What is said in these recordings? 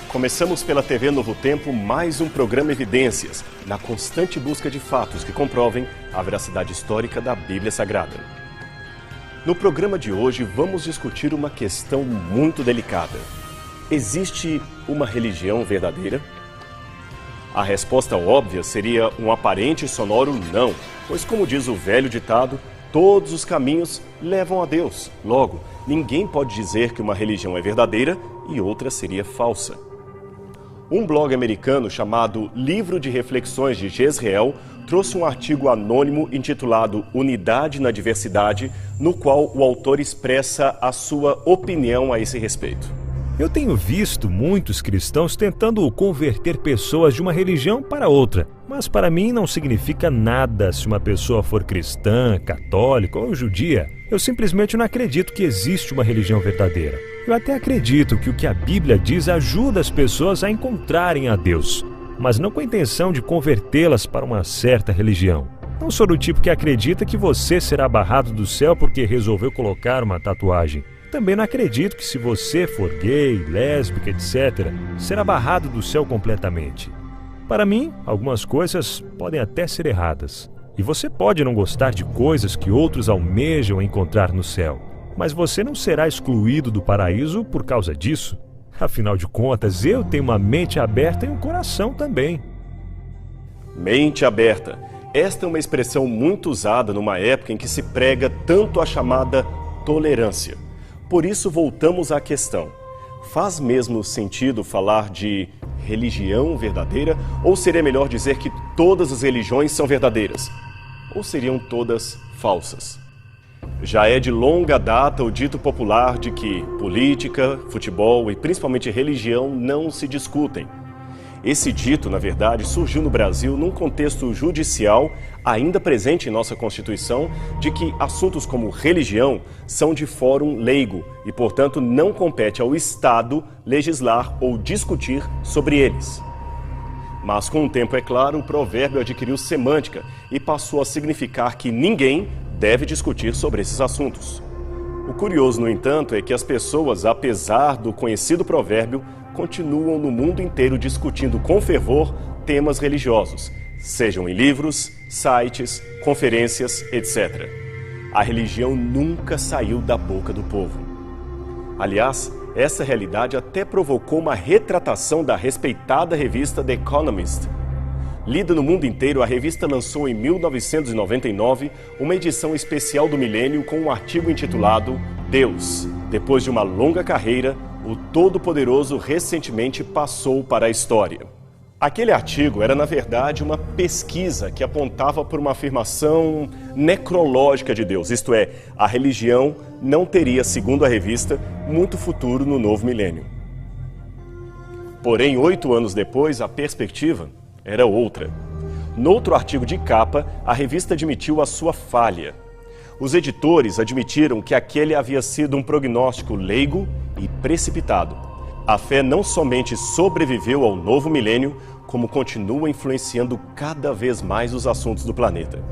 Começamos pela TV Novo Tempo mais um programa Evidências, na constante busca de fatos que comprovem a veracidade histórica da Bíblia Sagrada. No programa de hoje vamos discutir uma questão muito delicada. Existe uma religião verdadeira? A resposta óbvia seria um aparente e sonoro não, pois como diz o velho ditado, todos os caminhos levam a Deus. Logo, ninguém pode dizer que uma religião é verdadeira e outra seria falsa. Um blog americano chamado Livro de Reflexões de Jezreel trouxe um artigo anônimo intitulado Unidade na Diversidade, no qual o autor expressa a sua opinião a esse respeito. Eu tenho visto muitos cristãos tentando converter pessoas de uma religião para outra, mas para mim não significa nada se uma pessoa for cristã, católica ou judia. Eu simplesmente não acredito que existe uma religião verdadeira. Eu até acredito que o que a Bíblia diz ajuda as pessoas a encontrarem a Deus, mas não com a intenção de convertê-las para uma certa religião. Não sou do tipo que acredita que você será barrado do céu porque resolveu colocar uma tatuagem. Também não acredito que se você for gay, lésbica, etc., será barrado do céu completamente. Para mim, algumas coisas podem até ser erradas. E você pode não gostar de coisas que outros almejam encontrar no céu. Mas você não será excluído do paraíso por causa disso. Afinal de contas, eu tenho uma mente aberta e um coração também. Mente aberta. Esta é uma expressão muito usada numa época em que se prega tanto a chamada tolerância. Por isso voltamos à questão. Faz mesmo sentido falar de religião verdadeira ou seria melhor dizer que todas as religiões são verdadeiras? Ou seriam todas falsas? Já é de longa data o dito popular de que política, futebol e principalmente religião não se discutem. Esse dito, na verdade, surgiu no Brasil num contexto judicial, ainda presente em nossa Constituição, de que assuntos como religião são de fórum leigo e, portanto, não compete ao Estado legislar ou discutir sobre eles. Mas, com o tempo, é claro, o provérbio adquiriu semântica e passou a significar que ninguém deve discutir sobre esses assuntos. O curioso, no entanto, é que as pessoas, apesar do conhecido provérbio, continuam no mundo inteiro discutindo com fervor temas religiosos, sejam em livros, sites, conferências, etc. A religião nunca saiu da boca do povo. Aliás, essa realidade até provocou uma retratação da respeitada revista The Economist. Lida no mundo inteiro, a revista lançou em 1999 uma edição especial do milênio com um artigo intitulado Deus, depois de uma longa carreira, o Todo-Poderoso recentemente passou para a história. Aquele artigo era, na verdade, uma pesquisa que apontava por uma afirmação necrológica de Deus, isto é, a religião não teria, segundo a revista, muito futuro no novo milênio. Porém, 8 anos depois, a perspectiva era outra. Noutro artigo de capa, a revista admitiu a sua falha. Os editores admitiram que aquele havia sido um prognóstico leigo e precipitado. A fé não somente sobreviveu ao novo milênio, como continua influenciando cada vez mais os assuntos do planeta.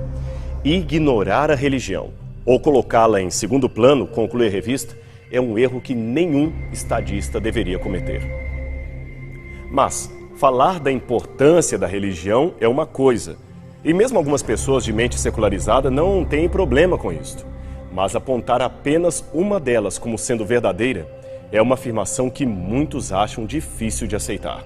Ignorar a religião, ou colocá-la em segundo plano, conclui a revista, é um erro que nenhum estadista deveria cometer. Mas falar da importância da religião é uma coisa, e mesmo algumas pessoas de mente secularizada não têm problema com isto. Mas apontar apenas uma delas como sendo verdadeira é uma afirmação que muitos acham difícil de aceitar.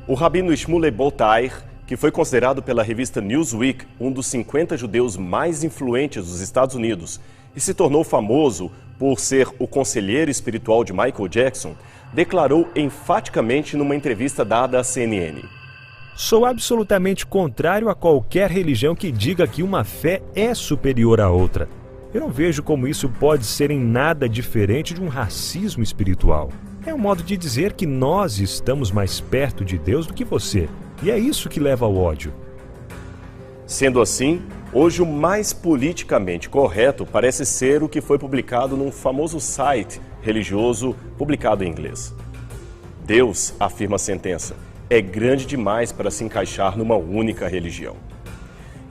O rabino Shmuley Boteach, que foi considerado pela revista Newsweek um dos 50 judeus mais influentes dos Estados Unidos e se tornou famoso por ser o conselheiro espiritual de Michael Jackson, declarou enfaticamente numa entrevista dada à CNN: sou absolutamente contrário a qualquer religião que diga que uma fé é superior à outra. Eu não vejo como isso pode ser em nada diferente de um racismo espiritual. É um modo de dizer que nós estamos mais perto de Deus do que você. E é isso que leva ao ódio. Sendo assim, hoje o mais politicamente correto parece ser o que foi publicado num famoso site religioso publicado em inglês. Deus, afirma a sentença, é grande demais para se encaixar numa única religião.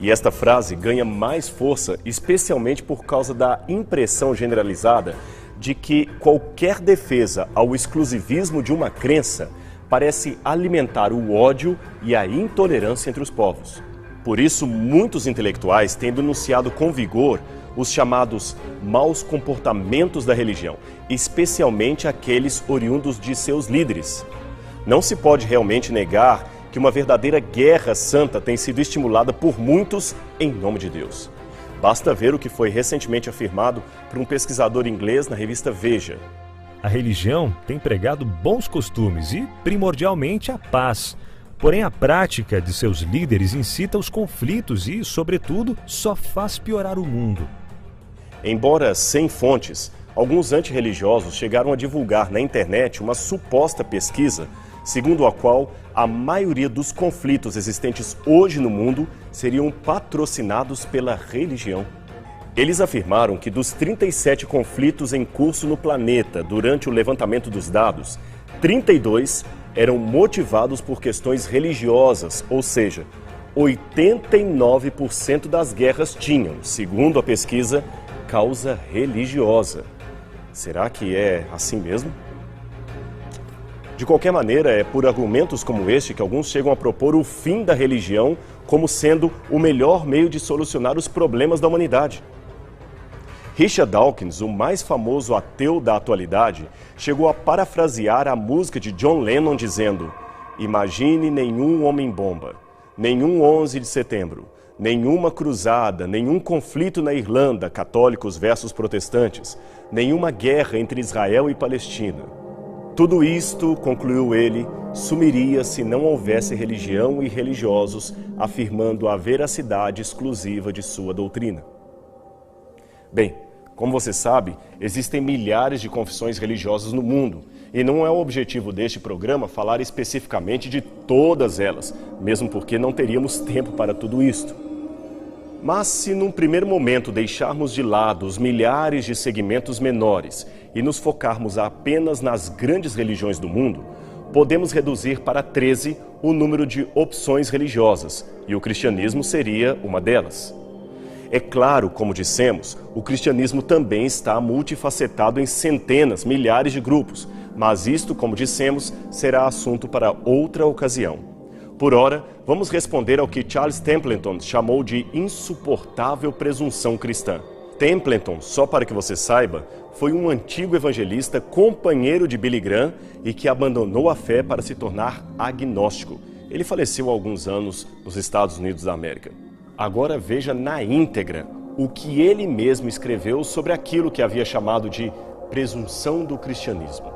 E esta frase ganha mais força, especialmente por causa da impressão generalizada de que qualquer defesa ao exclusivismo de uma crença parece alimentar o ódio e a intolerância entre os povos. Por isso, muitos intelectuais têm denunciado com vigor os chamados maus comportamentos da religião, especialmente aqueles oriundos de seus líderes. Não se pode realmente negar que uma verdadeira guerra santa tem sido estimulada por muitos em nome de Deus. Basta ver o que foi recentemente afirmado por um pesquisador inglês na revista Veja. A religião tem pregado bons costumes e, primordialmente, a paz. Porém, a prática de seus líderes incita os conflitos e, sobretudo, só faz piorar o mundo. Embora sem fontes, alguns antirreligiosos chegaram a divulgar na internet uma suposta pesquisa segundo a qual a maioria dos conflitos existentes hoje no mundo seriam patrocinados pela religião. Eles afirmaram que dos 37 conflitos em curso no planeta durante o levantamento dos dados, 32 eram motivados por questões religiosas, ou seja, 89% das guerras tinham, segundo a pesquisa, causa religiosa. Será que é assim mesmo? De qualquer maneira, é por argumentos como este que alguns chegam a propor o fim da religião como sendo o melhor meio de solucionar os problemas da humanidade. Richard Dawkins, o mais famoso ateu da atualidade, chegou a parafrasear a música de John Lennon dizendo: "Imagine nenhum homem-bomba, nenhum 11 de setembro, nenhuma cruzada, nenhum conflito na Irlanda, católicos versus protestantes, nenhuma guerra entre Israel e Palestina. Tudo isto, concluiu ele, sumiria se não houvesse religião e religiosos afirmando a veracidade exclusiva de sua doutrina." Bem, como você sabe, existem milhares de confissões religiosas no mundo e não é o objetivo deste programa falar especificamente de todas elas, mesmo porque não teríamos tempo para tudo isto. Mas se num primeiro momento deixarmos de lado os milhares de segmentos menores e nos focarmos apenas nas grandes religiões do mundo, podemos reduzir para 13 o número de opções religiosas, e o cristianismo seria uma delas. É claro, como dissemos, o cristianismo também está multifacetado em centenas, milhares de grupos, mas isto, como dissemos, será assunto para outra ocasião. Por ora, vamos responder ao que Charles Templeton chamou de insuportável presunção cristã. Templeton, só para que você saiba, foi um antigo evangelista, companheiro de Billy Graham e que abandonou a fé para se tornar agnóstico. Ele faleceu há alguns anos nos Estados Unidos da América. Agora veja na íntegra o que ele mesmo escreveu sobre aquilo que havia chamado de presunção do cristianismo.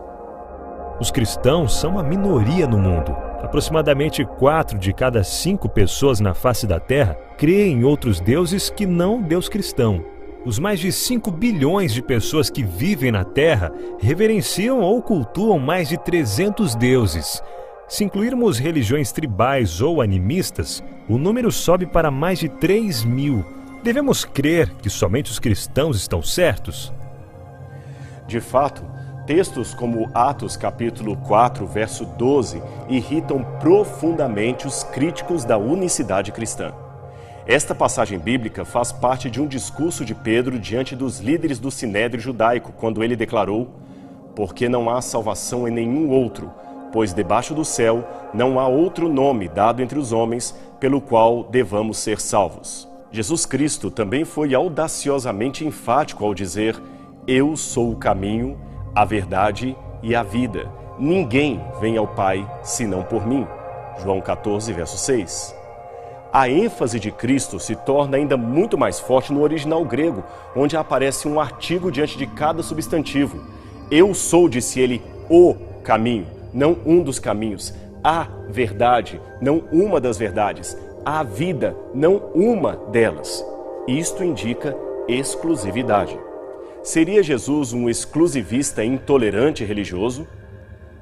Os cristãos são uma minoria no mundo. Aproximadamente 4 de cada 5 pessoas na face da Terra creem em outros deuses que não Deus cristão. Os mais de 5 bilhões de pessoas que vivem na Terra reverenciam ou cultuam mais de 300 deuses. Se incluirmos religiões tribais ou animistas, o número sobe para mais de 3.000. Devemos crer que somente os cristãos estão certos? De fato, textos como Atos capítulo 4, verso 12, irritam profundamente os críticos da unicidade cristã. Esta passagem bíblica faz parte de um discurso de Pedro diante dos líderes do Sinédrio judaico, quando ele declarou: "Porque não há salvação em nenhum outro, pois debaixo do céu não há outro nome dado entre os homens pelo qual devamos ser salvos." Jesus Cristo também foi audaciosamente enfático ao dizer: "Eu sou o caminho, a verdade e a vida. Ninguém vem ao Pai senão por mim." João 14, verso 6. A ênfase de Cristo se torna ainda muito mais forte no original grego, onde aparece um artigo diante de cada substantivo. "Eu sou", disse ele, "o caminho", não um dos caminhos. "A verdade", não uma das verdades. "A vida", não uma delas. Isto indica exclusividade. Seria Jesus um exclusivista intolerante religioso?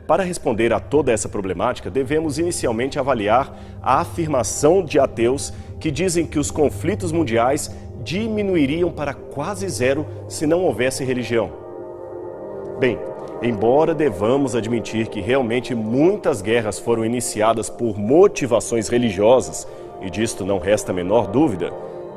Para responder a toda essa problemática, devemos inicialmente avaliar a afirmação de ateus que dizem que os conflitos mundiais diminuiriam para quase zero se não houvesse religião. Bem, embora devamos admitir que realmente muitas guerras foram iniciadas por motivações religiosas, e disto não resta a menor dúvida,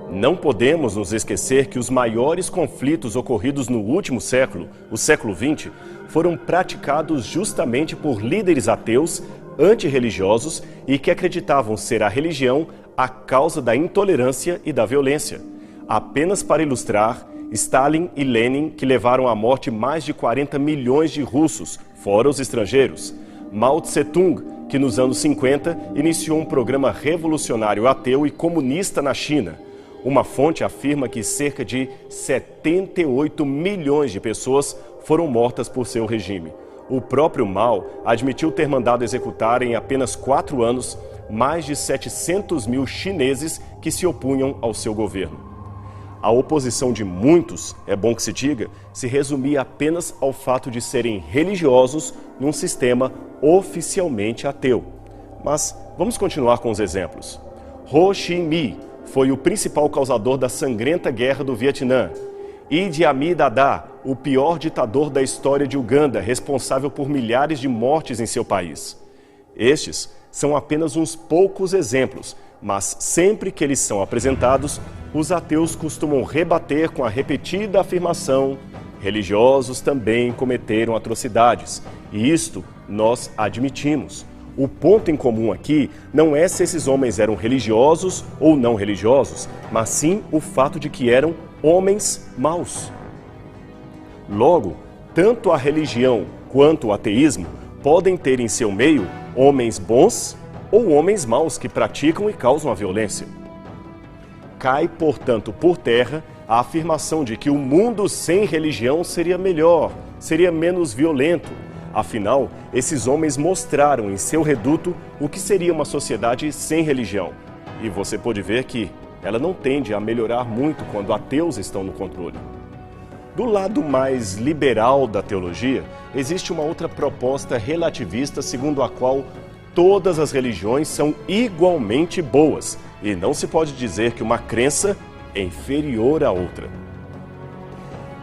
não podemos nos esquecer que os maiores conflitos ocorridos no último século, o século XX, foram praticados justamente por líderes ateus antirreligiosos e que acreditavam ser a religião a causa da intolerância e da violência. Apenas para ilustrar, Stalin e Lenin, que levaram à morte mais de 40 milhões de russos, fora os estrangeiros. Mao Tse-tung, que nos anos 50 iniciou um programa revolucionário ateu e comunista na China. Uma fonte afirma que cerca de 78 milhões de pessoas foram mortas por seu regime. O próprio Mao admitiu ter mandado executar em apenas 4 anos mais de 700 mil chineses que se opunham ao seu governo. A oposição de muitos, é bom que se diga, se resumia apenas ao fato de serem religiosos num sistema oficialmente ateu. Mas vamos continuar com os exemplos. Ho Chi Minh foi o principal causador da sangrenta guerra do Vietnã. Idi Amin Dada, o pior ditador da história de Uganda, responsável por milhares de mortes em seu país. Estes são apenas uns poucos exemplos, mas sempre que eles são apresentados, os ateus costumam rebater com a repetida afirmação: religiosos também cometeram atrocidades, e isto nós admitimos. O ponto em comum aqui não é se esses homens eram religiosos ou não religiosos, mas sim o fato de que eram homens maus. Logo, tanto a religião quanto o ateísmo podem ter em seu meio homens bons ou homens maus que praticam e causam a violência. Cai, portanto, por terra a afirmação de que o mundo sem religião seria melhor, seria menos violento. Afinal, esses homens mostraram em seu reduto o que seria uma sociedade sem religião. E você pode ver que ela não tende a melhorar muito quando ateus estão no controle. Do lado mais liberal da teologia, existe uma outra proposta relativista segundo a qual todas as religiões são igualmente boas e não se pode dizer que uma crença é inferior à outra.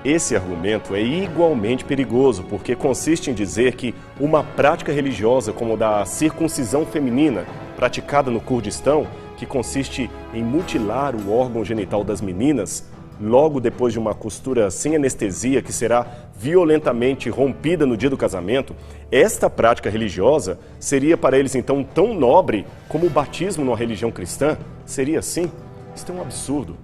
Esse argumento é igualmente perigoso porque consiste em dizer que uma prática religiosa como a da circuncisão feminina, praticada no Kurdistão, que consiste em mutilar o órgão genital das meninas, logo depois de uma costura sem anestesia que será violentamente rompida no dia do casamento, esta prática religiosa seria para eles então tão nobre como o batismo numa religião cristã? Seria assim? Isso é um absurdo.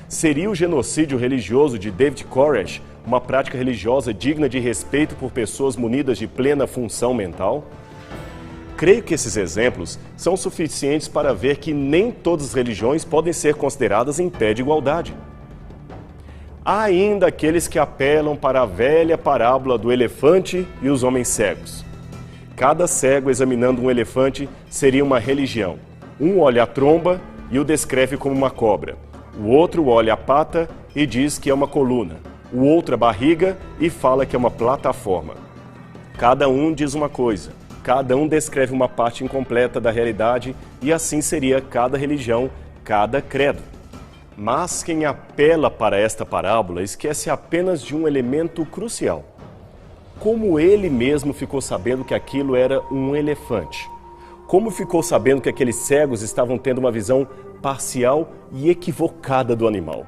Seria o genocídio religioso de David Koresh uma prática religiosa digna de respeito por pessoas munidas de plena função mental? Creio que esses exemplos são suficientes para ver que nem todas as religiões podem ser consideradas em pé de igualdade. Há ainda aqueles que apelam para a velha parábola do elefante e os homens cegos. Cada cego examinando um elefante seria uma religião. Um olha a tromba e o descreve como uma cobra. O outro olha a pata e diz que é uma coluna. O outro a barriga e fala que é uma plataforma. Cada um diz uma coisa. Cada um descreve uma parte incompleta da realidade e assim seria cada religião, cada credo. Mas quem apela para esta parábola esquece apenas de um elemento crucial. Como ele mesmo ficou sabendo que aquilo era um elefante? Como ficou sabendo que aqueles cegos estavam tendo uma visão parcial e equivocada do animal?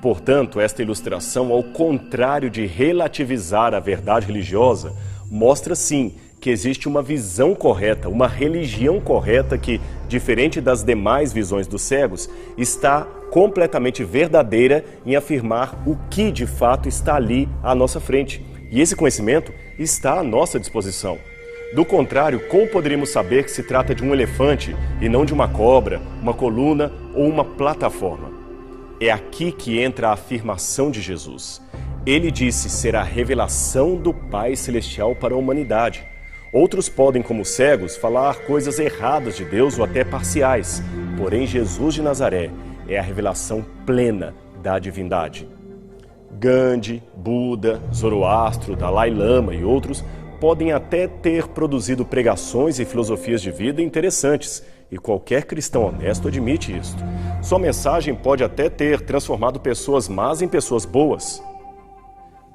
Portanto, esta ilustração, ao contrário de relativizar a verdade religiosa, mostra sim que existe uma visão correta, uma religião correta que, diferente das demais visões dos cegos, está completamente verdadeira em afirmar o que de fato está ali à nossa frente. E esse conhecimento está à nossa disposição. Do contrário, como poderíamos saber que se trata de um elefante e não de uma cobra, uma coluna ou uma plataforma? É aqui que entra a afirmação de Jesus. Ele disse ser a revelação do Pai Celestial para a humanidade. Outros podem, como cegos, falar coisas erradas de Deus ou até parciais. Porém, Jesus de Nazaré é a revelação plena da divindade. Gandhi, Buda, Zoroastro, Dalai Lama e outros podem até ter produzido pregações e filosofias de vida interessantes, e qualquer cristão honesto admite isto. Sua mensagem pode até ter transformado pessoas más em pessoas boas.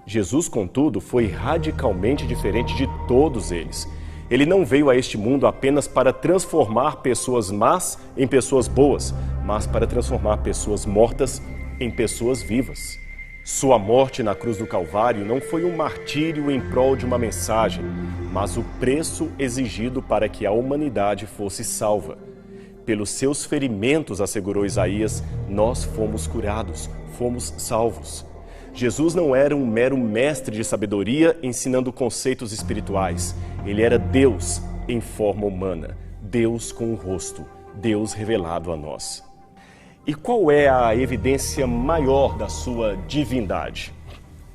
Jesus, contudo, foi radicalmente diferente de todos eles. Ele não veio a este mundo apenas para transformar pessoas más em pessoas boas, mas para transformar pessoas mortas em pessoas vivas. Sua morte na cruz do Calvário não foi um martírio em prol de uma mensagem, mas o preço exigido para que a humanidade fosse salva. Pelos seus ferimentos, assegurou Isaías, nós fomos curados, fomos salvos. Jesus não era um mero mestre de sabedoria ensinando conceitos espirituais. Ele era Deus em forma humana, Deus com o rosto, Deus revelado a nós. E qual é a evidência maior da sua divindade?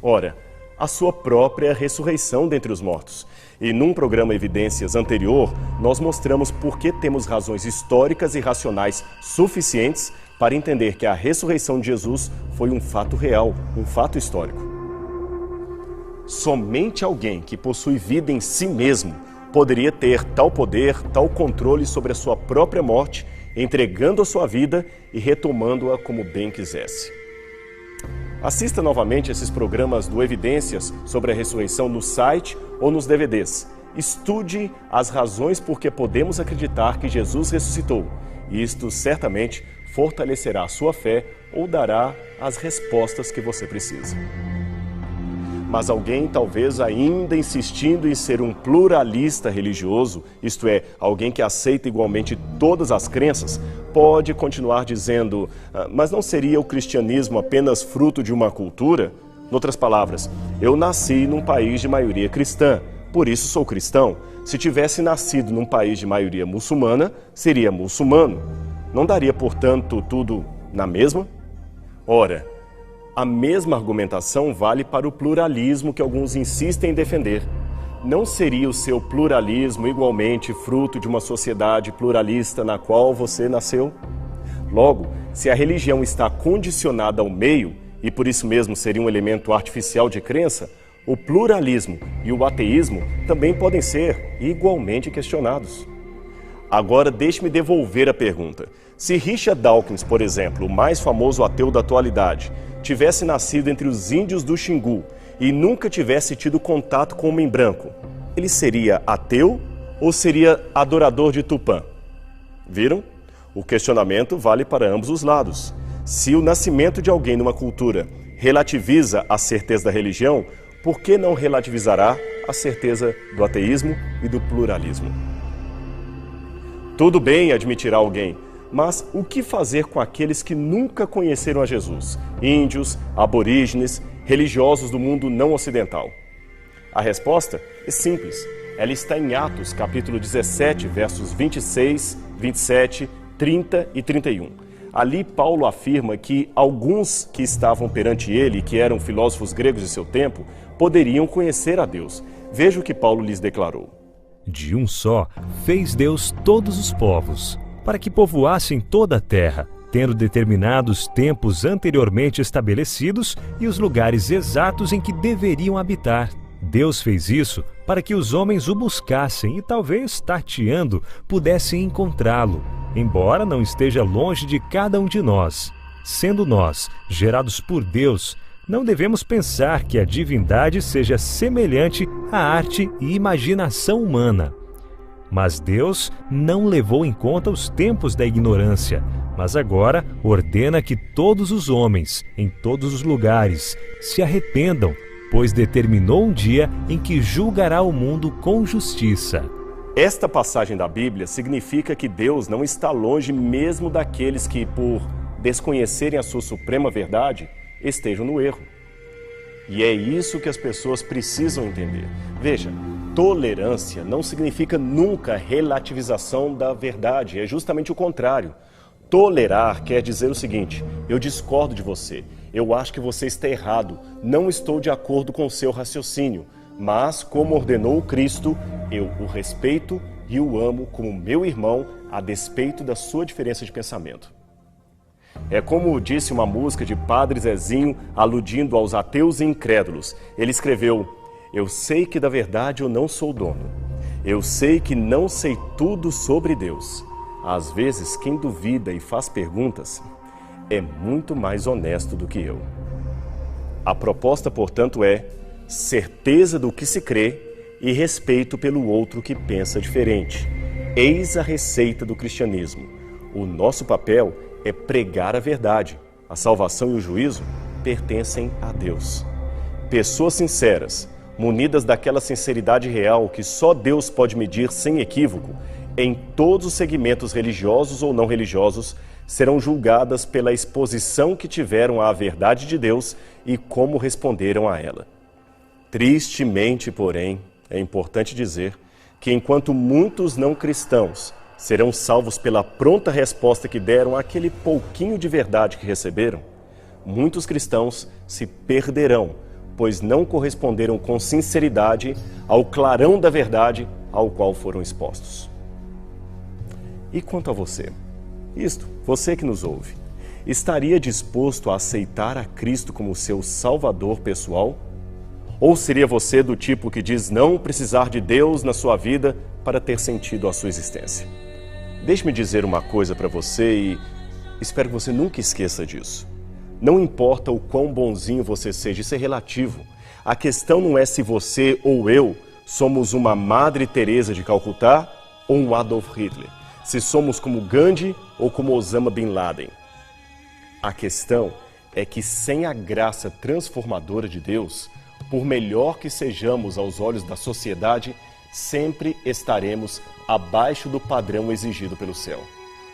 Ora, a sua própria ressurreição dentre os mortos. E num programa Evidências anterior, nós mostramos por que temos razões históricas e racionais suficientes para entender que a ressurreição de Jesus foi um fato real, um fato histórico. Somente alguém que possui vida em si mesmo poderia ter tal poder, tal controle sobre a sua própria morte, entregando a sua vida e retomando-a como bem quisesse. Assista novamente esses programas do Evidências sobre a ressurreição no site ou nos DVDs. Estude as razões por que podemos acreditar que Jesus ressuscitou. E isto certamente fortalecerá a sua fé ou dará as respostas que você precisa. Mas alguém, talvez ainda insistindo em ser um pluralista religioso, isto é, alguém que aceita igualmente todas as crenças, pode continuar dizendo, mas não seria o cristianismo apenas fruto de uma cultura? Em outras palavras, eu nasci num país de maioria cristã, por isso sou cristão. Se tivesse nascido num país de maioria muçulmana, seria muçulmano. Não daria, portanto, tudo na mesma? Ora, a mesma argumentação vale para o pluralismo que alguns insistem em defender. Não seria o seu pluralismo igualmente fruto de uma sociedade pluralista na qual você nasceu? Logo, se a religião está condicionada ao meio, e por isso mesmo seria um elemento artificial de crença, o pluralismo e o ateísmo também podem ser igualmente questionados. Agora, deixe-me devolver a pergunta. Se Richard Dawkins, por exemplo, o mais famoso ateu da atualidade, tivesse nascido entre os índios do Xingu e nunca tivesse tido contato com o homem branco, ele seria ateu ou seria adorador de Tupã? Viram? O questionamento vale para ambos os lados. Se o nascimento de alguém numa cultura relativiza a certeza da religião, por que não relativizará a certeza do ateísmo e do pluralismo? Tudo bem, admitirá alguém, mas o que fazer com aqueles que nunca conheceram a Jesus? Índios, aborígenes, religiosos do mundo não ocidental? A resposta é simples. Ela está em Atos, capítulo 17, versos 26, 27, 30 e 31. Ali Paulo afirma que alguns que estavam perante ele, que eram filósofos gregos de seu tempo, poderiam conhecer a Deus. Veja o que Paulo lhes declarou. De um só fez Deus todos os povos, para que povoassem toda a terra, tendo determinados tempos anteriormente estabelecidos e os lugares exatos em que deveriam habitar. Deus fez isso para que os homens o buscassem e talvez, tateando, pudessem encontrá-lo, embora não esteja longe de cada um de nós. Sendo nós gerados por Deus, não devemos pensar que a divindade seja semelhante à arte e imaginação humana. Mas Deus não levou em conta os tempos da ignorância, mas agora ordena que todos os homens, em todos os lugares, se arrependam, pois determinou um dia em que julgará o mundo com justiça. Esta passagem da Bíblia significa que Deus não está longe mesmo daqueles que, por desconhecerem a sua suprema verdade, estejam no erro. E é isso que as pessoas precisam entender. Veja, tolerância não significa nunca relativização da verdade, é justamente o contrário. Tolerar quer dizer o seguinte: eu discordo de você, eu acho que você está errado, não estou de acordo com o seu raciocínio, mas, como ordenou Cristo, eu o respeito e o amo como meu irmão, a despeito da sua diferença de pensamento. É como disse uma música de Padre Zezinho, aludindo aos ateus e incrédulos. Ele escreveu: eu sei que da verdade eu não sou dono. Eu sei que não sei tudo sobre Deus. Às vezes, quem duvida e faz perguntas é muito mais honesto do que eu. A proposta, portanto, é certeza do que se crê e respeito pelo outro que pensa diferente. Eis a receita do cristianismo. O nosso papel é pregar a verdade. A salvação e o juízo pertencem a Deus. Pessoas sinceras, munidas daquela sinceridade real que só Deus pode medir sem equívoco, em todos os segmentos religiosos ou não religiosos, serão julgadas pela exposição que tiveram à verdade de Deus e como responderam a ela. Tristemente, porém, é importante dizer que enquanto muitos não cristãos serão salvos pela pronta resposta que deram àquele pouquinho de verdade que receberam, muitos cristãos se perderão, pois não corresponderam com sinceridade ao clarão da verdade ao qual foram expostos. E quanto a você? Você que nos ouve, estaria disposto a aceitar a Cristo como seu Salvador pessoal? Ou seria você do tipo que diz não precisar de Deus na sua vida para ter sentido a sua existência? Deixe-me dizer uma coisa para você e espero que você nunca esqueça disso. Não importa o quão bonzinho você seja, isso é relativo. A questão não é se você ou eu somos uma Madre Teresa de Calcutá ou um Adolf Hitler. Se somos como Gandhi ou como Osama Bin Laden. A questão é que sem a graça transformadora de Deus, por melhor que sejamos aos olhos da sociedade, sempre estaremos abaixo do padrão exigido pelo céu.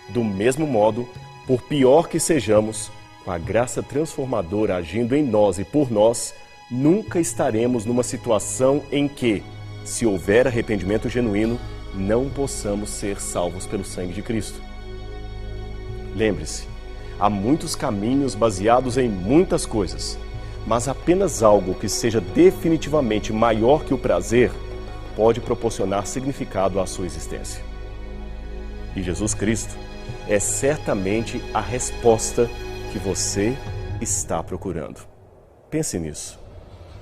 Do mesmo modo, por pior que sejamos, com a graça transformadora agindo em nós e por nós, nunca estaremos numa situação em que, se houver arrependimento genuíno, não possamos ser salvos pelo sangue de Cristo. Lembre-se, há muitos caminhos baseados em muitas coisas, mas apenas algo que seja definitivamente maior que o prazer pode proporcionar significado à sua existência. E Jesus Cristo é certamente a resposta que você está procurando. Pense nisso.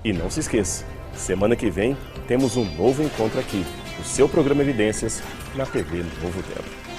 E não se esqueça, semana que vem temos um novo encontro aqui, no seu programa Evidências, na TV Novo Tempo.